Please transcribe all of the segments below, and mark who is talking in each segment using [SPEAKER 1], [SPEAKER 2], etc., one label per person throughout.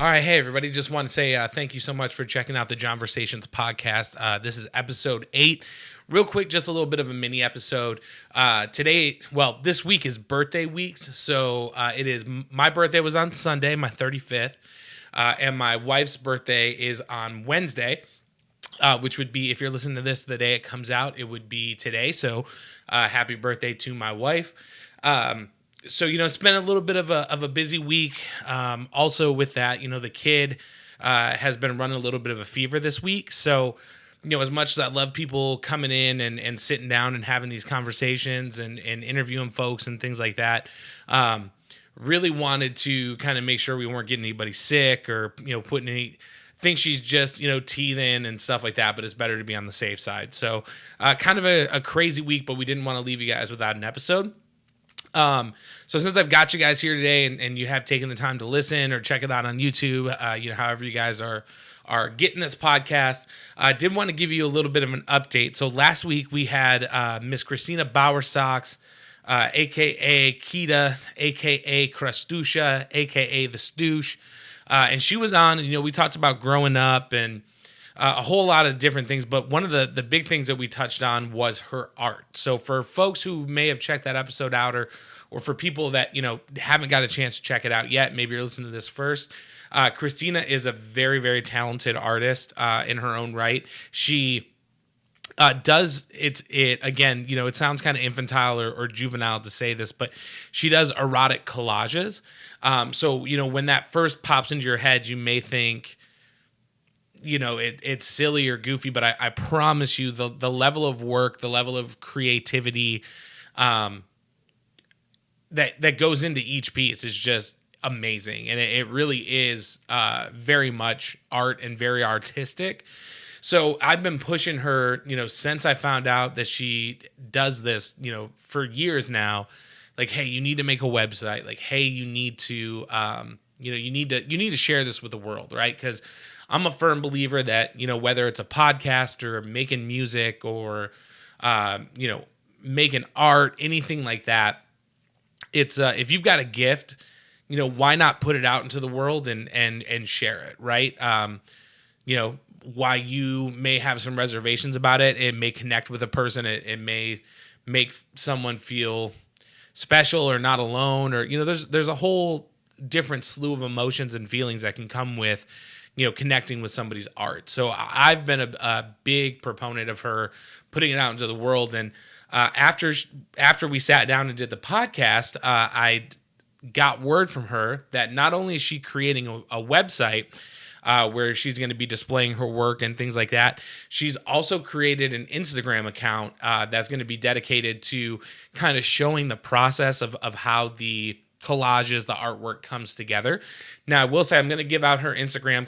[SPEAKER 1] All right, hey everybody! Just want to say thank you so much for checking out the Johnversations podcast. This is episode 8. Real quick, just a little bit of a mini episode. This week is birthday weeks, so it is. My birthday was on Sunday, my 35th, and my wife's birthday is on Wednesday. Which would be, if you're listening to this the day it comes out, it would be today. So happy birthday to my wife. So, it's been a little bit of a busy week. Also with that, the kid has been running a little bit of a fever this week. So, as much as I love people coming in and sitting down and having these conversations and interviewing folks and things like that, really wanted to kind of make sure we weren't getting anybody sick or, putting any... think she's just, teething and stuff like that, but it's better to be on the safe side. So kind of a crazy week, but we didn't want to leave you guys without an episode. So since I've got you guys here today and you have taken the time to listen or check it out on YouTube, however you guys are getting this podcast, I did want to give you a little bit of an update. So last week we had Miss Christina Bowersox, a.k.a. Kita, a.k.a. Crustusha, a.k.a. The Stoosh. And she was on, we talked about growing up and a whole lot of different things. But one of the big things that we touched on was her art. So for folks who may have checked that episode out or for people that, haven't got a chance to check it out yet, maybe you're listening to this first. Christina is a very, very talented artist in her own right. She does it again, it sounds kind of infantile or juvenile to say this, but she does erotic collages. So, when that first pops into your head, you may think, it's silly or goofy, but I promise you the level of work, the level of creativity that goes into each piece is just amazing. And it really is very much art and very artistic. So I've been pushing her, since I found out that she does this, for years now. Like, hey, you need to make a website. Like, hey, you need to, you need to share this with the world, right? Because I'm a firm believer that, whether it's a podcast or making music or, making art, anything like that, it's if you've got a gift, why not put it out into the world and share it, right? Why you may have some reservations about it, it may connect with a person, it may make someone feel special or not alone, or there's a whole different slew of emotions and feelings that can come with connecting with somebody's art. So I've been a big proponent of her putting it out into the world. And after we sat down and did the podcast, I got word from her that not only is she creating a website where she's going to be displaying her work and things like that, she's also created an Instagram account that's going to be dedicated to kind of showing the process of how the collages, the artwork comes together. Now, I will say I'm going to give out her Instagram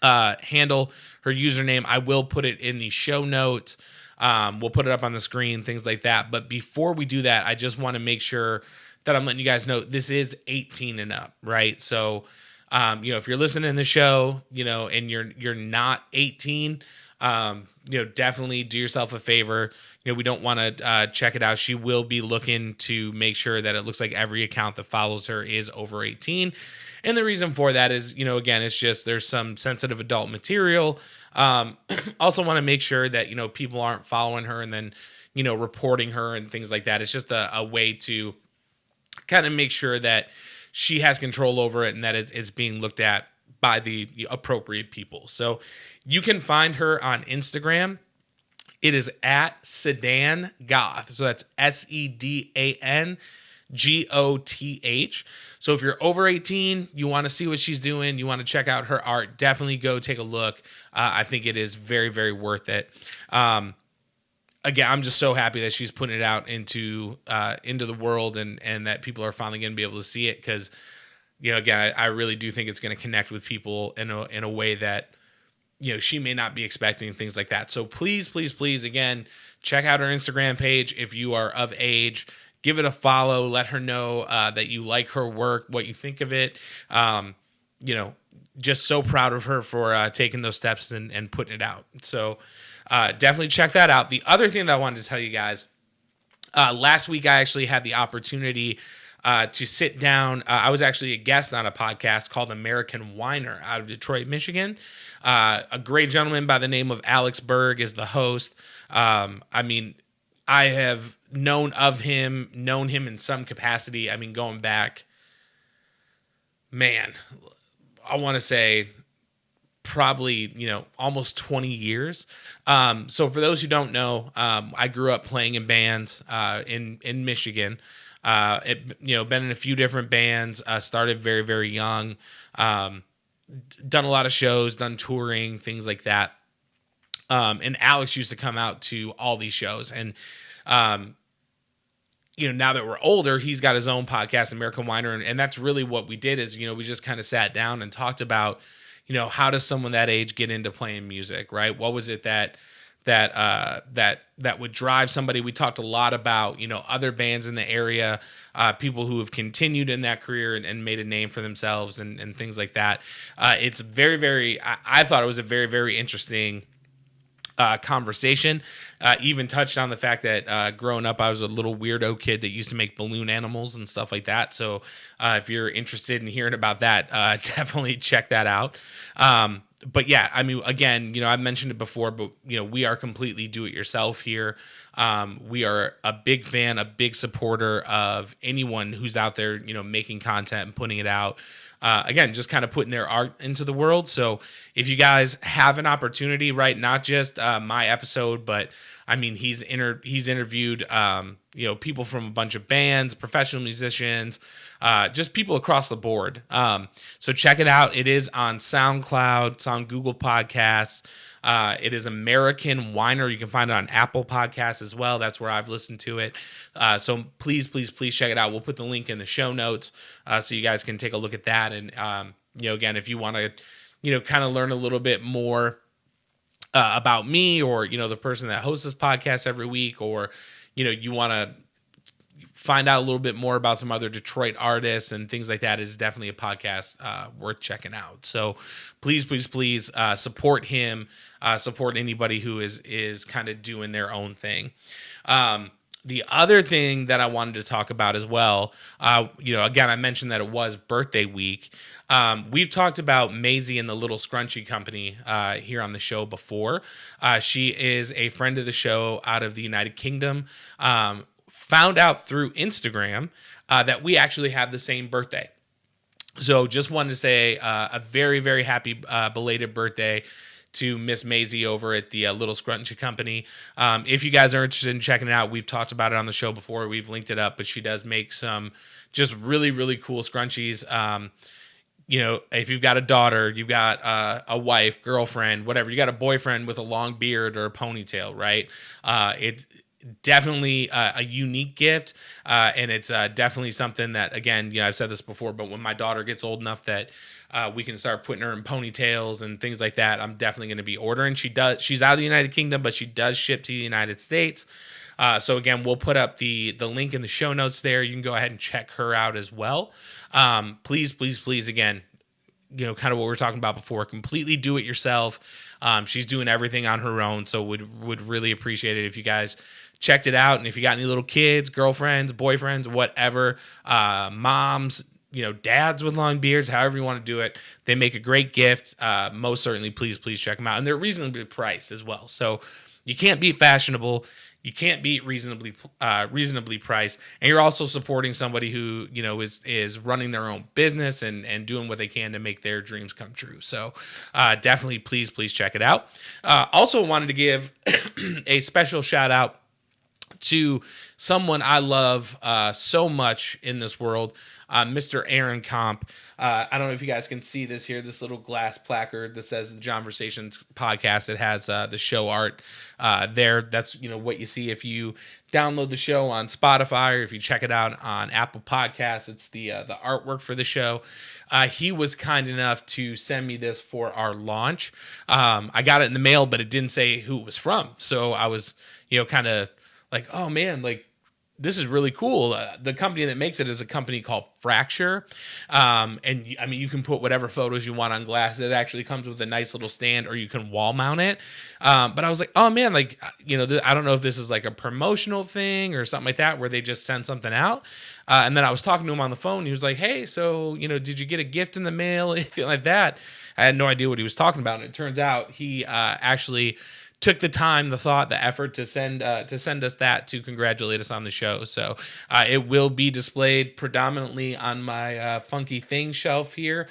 [SPEAKER 1] handle, her username. I will put it in the show notes. We'll put it up on the screen, things like that. But before we do that, I just want to make sure that I'm letting you guys know this is 18 and up, right? So if you're listening to the show, and you're not 18, definitely do yourself a favor. We don't want to check it out. She will be looking to make sure that it looks like every account that follows her is over 18. And the reason for that is, again, it's just there's some sensitive adult material. Also want to make sure that, people aren't following her and then, reporting her and things like that. It's just a way to kind of make sure that she has control over it and that it's being looked at by the appropriate people. So you can find her on Instagram. It is at Sedan Goth. So that's SEDANGOTH. So if you're over 18, you want to see what she's doing, you want to check out her art, definitely go take a look. I think it is very, very worth it. Again, I'm just so happy that she's putting it out into the world and that people are finally going to be able to see it because, again, I really do think it's going to connect with people in a way that, she may not be expecting, things like that. So please, please, please, again, check out her Instagram page if you are of age. Give it a follow. Let her know that you like her work, what you think of it. Just so proud of her for taking those steps and putting it out. So definitely check that out. The other thing that I wanted to tell you guys, last week I actually had the opportunity to sit down. I was actually a guest on a podcast called American Whiner out of Detroit, Michigan. A great gentleman by the name of Alex Berg is the host. I mean, I have known him in some capacity. I mean, going back, man, I want to say probably, almost 20 years. So for those who don't know, I grew up playing in bands in Michigan. Been in a few different bands, started very, very young, done a lot of shows, done touring, things like that. And Alex used to come out to all these shows. And, now that we're older, he's got his own podcast, American Whiner. And that's really what we did is, we just kind of sat down and talked about, how does someone that age get into playing music, right? What was it that would drive somebody? We talked a lot about, other bands in the area, people who have continued in that career and made a name for themselves and things like that. It's very, very, I thought it was a very, very interesting conversation. Even touched on the fact that growing up, I was a little weirdo kid that used to make balloon animals and stuff like that. So if you're interested in hearing about that, definitely check that out. But yeah, I mean, again, I've mentioned it before, but we are completely do-it-yourself here. We are a big fan, a big supporter of anyone who's out there, making content and putting it out. Again, just kind of putting their art into the world. So if you guys have an opportunity, right, not just my episode, but I mean, he's interviewed, people from a bunch of bands, professional musicians, just people across the board. So check it out. It is on SoundCloud. It's on Google Podcasts. It is American Whiner. You can find it on Apple Podcasts as well. That's where I've listened to it. So please, please, please check it out. We'll put the link in the show notes so you guys can take a look at that. And, again, if you want to, kind of learn a little bit more about me or, the person that hosts this podcast every week, or, you want to find out a little bit more about some other Detroit artists and things like that, is definitely a podcast worth checking out. So please, please, please support him, support anybody who is kind of doing their own thing. The other thing that I wanted to talk about as well, again, I mentioned that it was birthday week. We've talked about Maisie and the Little Scrunchy Company here on the show before. She is a friend of the show out of the United Kingdom. Found out through Instagram that we actually have the same birthday. So just wanted to say a very, very happy belated birthday to Miss Maisie over at the Little Scrunchy Company. If you guys are interested in checking it out, we've talked about it on the show before. We've linked it up, but she does make some just really, really cool scrunchies. If you've got a daughter, you've got a wife, girlfriend, whatever, you got a boyfriend with a long beard or a ponytail, right? It's definitely a unique gift, and it's definitely something that, again, I've said this before, but when my daughter gets old enough that we can start putting her in ponytails and things like that, I'm definitely going to be ordering. She's out of the United Kingdom, but she does ship to the United States. So again, we'll put up the link in the show notes there. You can go ahead and check her out as well. Please, please, please, again, kind of what we were talking about before, completely do it yourself. She's doing everything on her own, so would really appreciate it if you guys checked it out. And if you got any little kids, girlfriends, boyfriends, whatever, moms, dads with long beards, however you want to do it, they make a great gift. Most certainly, please check them out. And they're reasonably priced as well. So you can't beat fashionable. You can't beat reasonably priced, and you're also supporting somebody who is running their own business and doing what they can to make their dreams come true. So definitely, please check it out. Also wanted to give a special shout out to someone I love so much in this world, Mr. Aaron Kampf. I don't know if you guys can see this here, this little glass placard that says the Johnversations podcast. It has the show art there. That's what you see if you download the show on Spotify, or if you check it out on Apple Podcasts. It's the artwork for the show. He was kind enough to send me this for our launch. I got it in the mail, but it didn't say who it was from. So I was kind of like, oh man, like, this is really cool. The company that makes it is a company called Fracture. And you can put whatever photos you want on glass. It actually comes with a nice little stand, or you can wall mount it. But I was like, oh man, like, I don't know if this is like a promotional thing or something like that, where they just send something out. And then I was talking to him on the phone. He was like, hey, so, did you get a gift in the mail? Anything like that? I had no idea what he was talking about. And it turns out he actually took the time, the thought, the effort to send us that, to congratulate us on the show. So it will be displayed predominantly on my funky thing shelf here.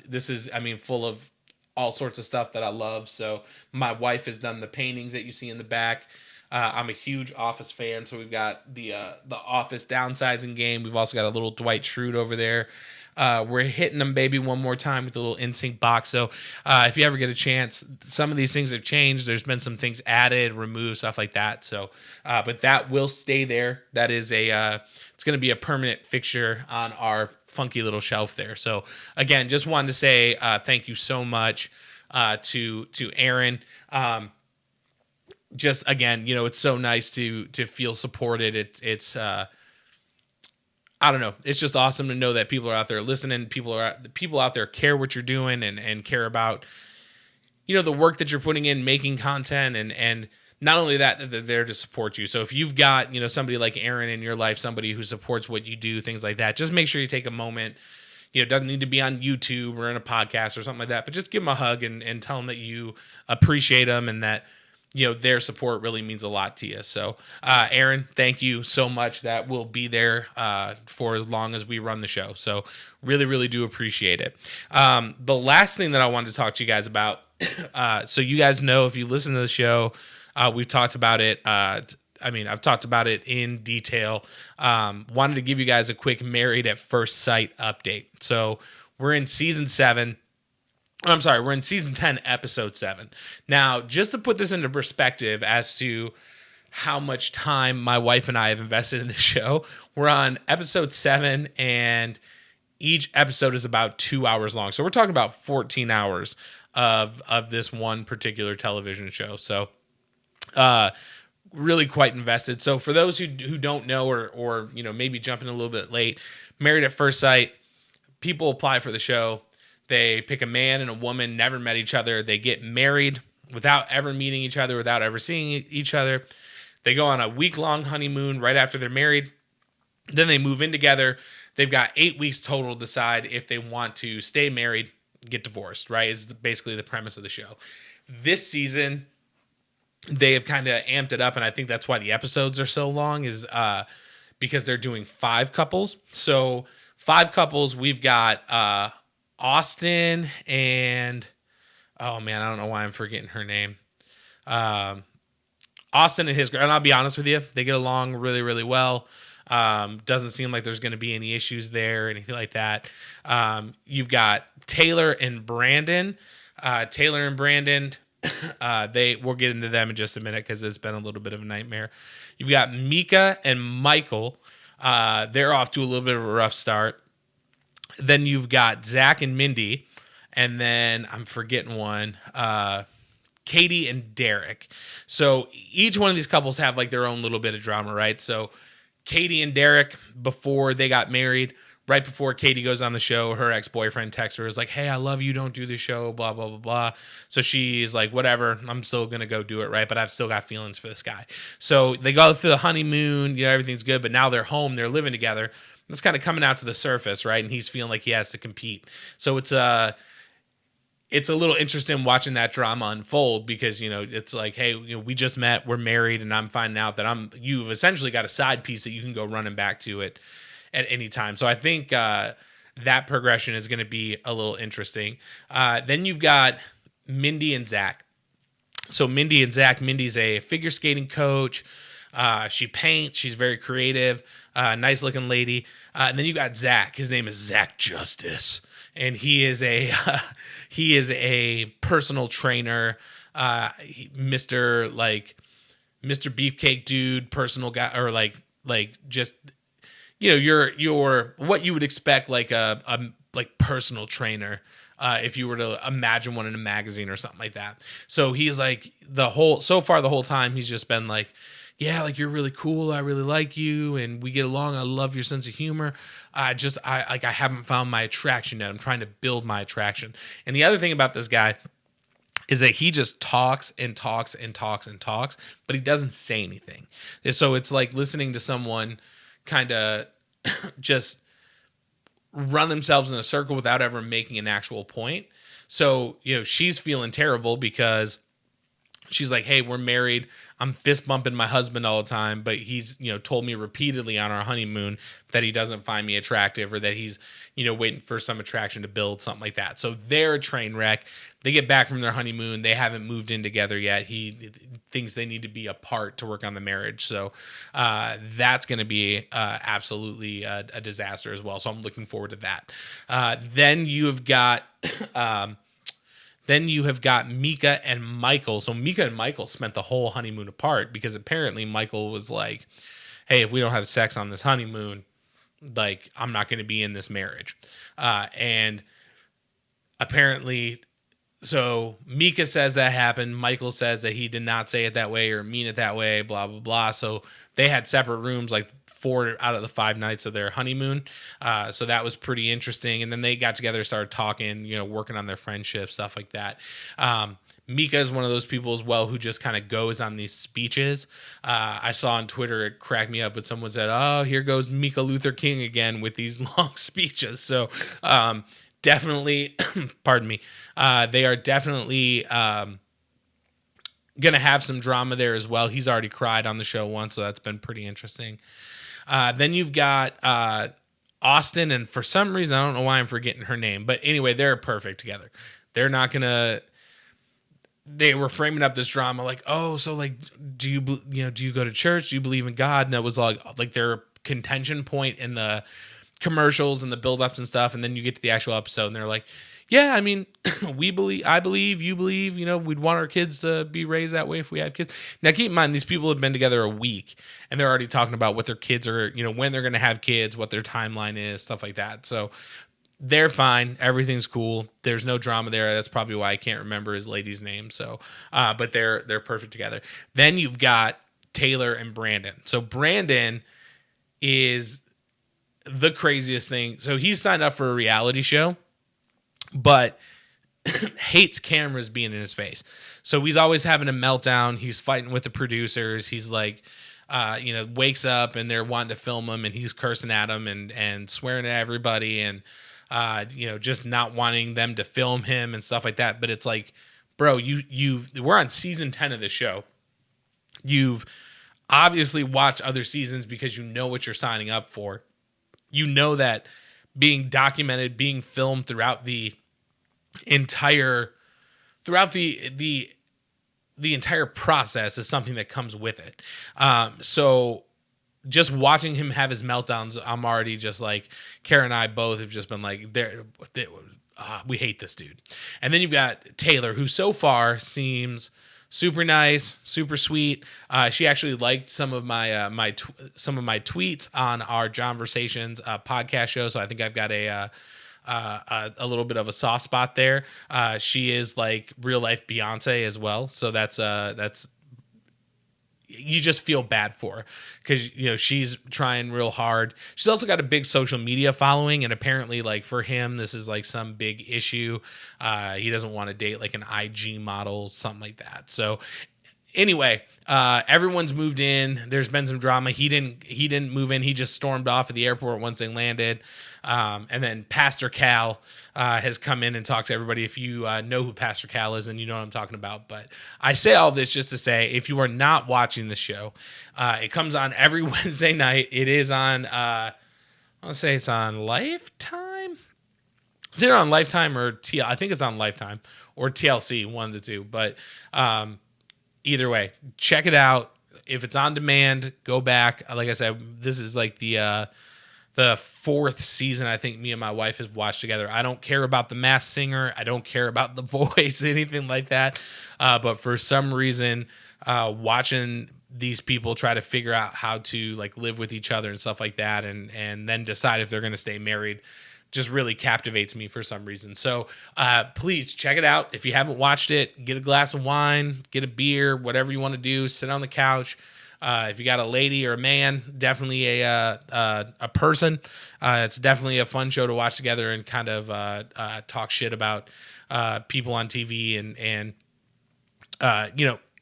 [SPEAKER 1] This is, full of all sorts of stuff that I love. So my wife has done the paintings that you see in the back. I'm a huge Office fan, so we've got the Office downsizing game. We've also got a little Dwight Schrute over there. We're hitting them, baby, one more time with the little NSYNC box. So if you ever get a chance, some of these things have changed. There's been some things added, removed, stuff like that. So, but that will stay there. That is it's going to be a permanent fixture on our funky little shelf there. So again, just wanted to say thank you so much to Aaron. Just again, it's so nice to feel supported. It's I don't know. It's just awesome to know that people are out there listening. People out there care what you're doing and care about, the work that you're putting in, making content, and not only that, they're there to support you. So if you've got, somebody like Aaron in your life, somebody who supports what you do, things like that, just make sure you take a moment. It doesn't need to be on YouTube or in a podcast or something like that, but just give them a hug and tell them that you appreciate them and that, their support really means a lot to you. So, Aaron, thank you so much. That will be there for as long as we run the show. So really, really do appreciate it. The last thing that I wanted to talk to you guys about, so you guys know, if you listen to the show, we've talked about it. I've talked about it in detail. Wanted to give you guys a quick Married at First Sight update. So we're in season 7. We're in season 10, episode 7. Now, just to put this into perspective as to how much time my wife and I have invested in the show, we're on episode 7, and each episode is about 2 hours long. So we're talking about 14 hours of this one particular television show. So really quite invested. So for those who don't know or maybe jumping a little bit late, Married at First Sight, people apply for the show. They pick a man and a woman, never met each other. They get married without ever meeting each other, without ever seeing each other. They go on a week-long honeymoon right after they're married. Then they move in together. They've got 8 weeks total to decide if they want to stay married, get divorced, right? Is basically the premise of the show. This season, they have kind of amped it up, and I think that's why the episodes are so long, is because they're doing 5 couples. So 5 couples, we've got Austin and, oh man, I don't know why I'm forgetting her name. Austin and his girl, and I'll be honest with you, they get along really, really well. Doesn't seem like there's going to be any issues there or anything like that. You've got Taylor and Brandon. We'll get into them in just a minute because it's been a little bit of a nightmare. You've got Mika and Michael. They're off to a little bit of a rough start. Then you've got Zach and Mindy, and then I'm forgetting one, Katie and Derek. So each one of these couples have like their own little bit of drama, right? So Katie and Derek, before they got married, right before Katie goes on the show, her ex-boyfriend texts her, is like, hey, I love you, don't do the show, blah, blah, blah, blah. So she's like, whatever, I'm still going to go do it, right? But I've still got feelings for this guy. So they go through the honeymoon, everything's good, but now they're home, they're living together. It's kind of coming out to the surface, right? And he's feeling like he has to compete. So it's a little interesting watching that drama unfold because, it's like, hey, we just met, we're married, and I'm finding out that you've essentially got a side piece that you can go running back to it at any time. So I think that progression is going to be a little interesting. Then you've got Mindy and Zach. So Mindy and Zach, Mindy's a figure skating coach. She paints. She's very creative. Nice looking lady. And then you got Zach. His name is Zach Justice, and he is a personal trainer. Mr. Beefcake dude, personal guy, or like just your what you would expect like a personal trainer. If you were to imagine one in a magazine or something like that. So he's like the whole time he's just been like, yeah, like you're really cool. I really like you, and we get along. I love your sense of humor. I haven't found my attraction yet. I'm trying to build my attraction. And the other thing about this guy is that he just talks and talks and talks and talks, but he doesn't say anything. And so it's like listening to someone kind of just run themselves in a circle without ever making an actual point. So, she's feeling terrible because she's like, hey, we're married. I'm fist bumping my husband all the time, but he's, told me repeatedly on our honeymoon that he doesn't find me attractive, or that he's, waiting for some attraction to build, something like that. So they're a train wreck. They get back from their honeymoon. They haven't moved in together yet. He thinks they need to be apart to work on the marriage. So that's going to be absolutely a disaster as well. So I'm looking forward to that. Then you have got Mika and Michael. So Mika and Michael spent the whole honeymoon apart because apparently Michael was like, hey, if we don't have sex on this honeymoon, like, I'm not going to be in this marriage. And apparently, so Mika says that happened. Michael says that he did not say it that way or mean it that way, blah, blah, blah. So they had separate rooms, like 4 out of the 5 nights of their honeymoon. So that was pretty interesting. And then they got together, started talking, working on their friendship, stuff like that. Mika is one of those people as well who just kind of goes on these speeches. I saw on Twitter, it cracked me up, but someone said, oh, here goes Mika Luther King again with these long speeches. So definitely, pardon me, they are definitely going to have some drama there as well. He's already cried on the show once, so that's been pretty interesting. Then you've got Austin, and for some reason, I don't know why I'm forgetting her name, but anyway, they're perfect together. They're not going to... They were framing up this drama like, oh, so like, do you go to church? Do you believe in God? And that was like their contention point in the commercials and the build-ups and stuff. And then you get to the actual episode and they're like, yeah, I mean, I believe, you believe, we'd want our kids to be raised that way if we have kids. Now, keep in mind, these people have been together a week and they're already talking about what their kids are, when they're going to have kids, what their timeline is, stuff like that. So they're fine. Everything's cool. There's no drama there. That's probably why I can't remember his lady's name. So, but they're perfect together. Then you've got Taylor and Brandon. So Brandon is the craziest thing. So he's signed up for a reality show, but hates cameras being in his face. So he's always having a meltdown. He's fighting with the producers. He's like, wakes up and they're wanting to film him and he's cursing at them and swearing at everybody and, just not wanting them to film him and stuff like that. But it's like, bro, we're on season 10 of the show. You've obviously watched other seasons because you know what you're signing up for. You know that being documented, being filmed throughout the entire process is something that comes with it. So just watching him have his meltdowns, I'm already just like, Kara and I both have just been like, we hate this dude. And then you've got Taylor, who so far seems super nice, super sweet. She actually liked some of my some of my tweets on our Johnversations podcast show. So I think I've got a little bit of a soft spot there. She is like real life Beyonce as well. So that's you just feel bad for her because, she's trying real hard. She's also got a big social media following. And apparently like for him, this is like some big issue. He doesn't want to date like an IG model, something like that. So anyway, everyone's moved in. There's been some drama. He didn't move in. He just stormed off at the airport once they landed. And then Pastor Cal has come in and talked to everybody. If you know who Pastor Cal is, and you know what I'm talking about. But I say all this just to say, if you are not watching the show, it comes on every Wednesday night. It is on, I want to say it's on Lifetime. It's either on Lifetime or TL. I think it's on Lifetime or TLC, one of the two. But either way, check it out. If it's on demand, go back. Like I said, this is like the 4th season I think me and my wife have watched together. I don't care about the Masked Singer. I don't care about The Voice, anything like that. But for some reason, watching these people try to figure out how to like live with each other and stuff like that, and then decide if they're going to stay married, just really captivates me for some reason. So please check it out. If you haven't watched it, get a glass of wine, get a beer, whatever you want to do. Sit on the couch. if you got a lady or a man, definitely a person. It's definitely a fun show to watch together and kind of talk shit about people on TV and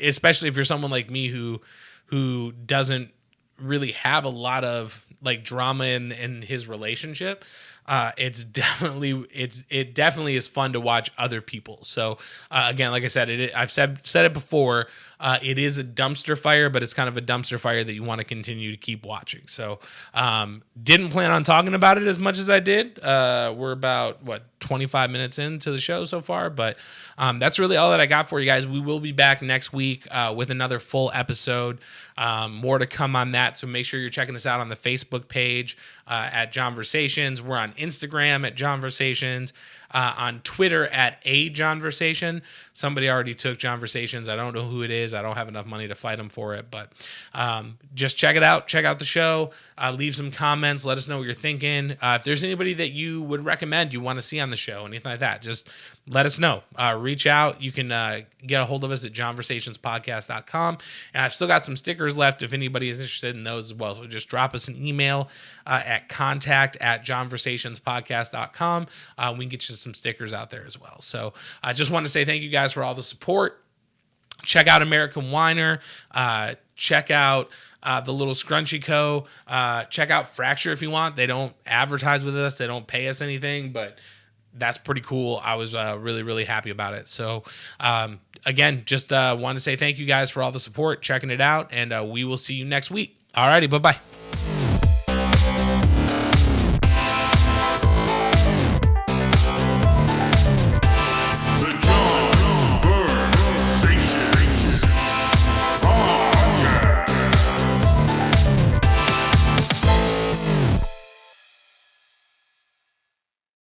[SPEAKER 1] especially if you're someone like me who doesn't really have a lot of like drama in his relationship. It definitely is fun to watch other people. So again, like I said, I've said it before. It is a dumpster fire, but it's kind of a dumpster fire that you want to continue to keep watching. So didn't plan on talking about it as much as I did. We're about 25 minutes into the show so far, but that's really all that I got for you guys. We will be back next week with another full episode. More to come on that, so make sure you're checking us out on the Facebook page at Johnversations. We're on Instagram at Johnversations, on Twitter at Johnversation. Somebody already took Johnversations. I don't know who it is. I don't have enough money to fight them for it, but just check it out. Check out the show. Leave some comments. Let us know what you're thinking. If there's anybody that you would recommend you want to see on the show, anything like that, just let us know. Reach out. You can get a hold of us at johnversationspodcast.com. And I've still got some stickers left if anybody is interested in those as well. So just drop us an email at contact@johnversationspodcast.com. We can get you some stickers out there as well. So I just want to say thank you guys for all the support. Check out American Whiner. Check out the Little Scrunchy Co. Check out Fracture if you want. They don't advertise with us. They don't pay us anything, but that's pretty cool. I was really, really happy about it. So, again, just want to say thank you guys for all the support, checking it out, and we will see you next week. All righty, bye-bye.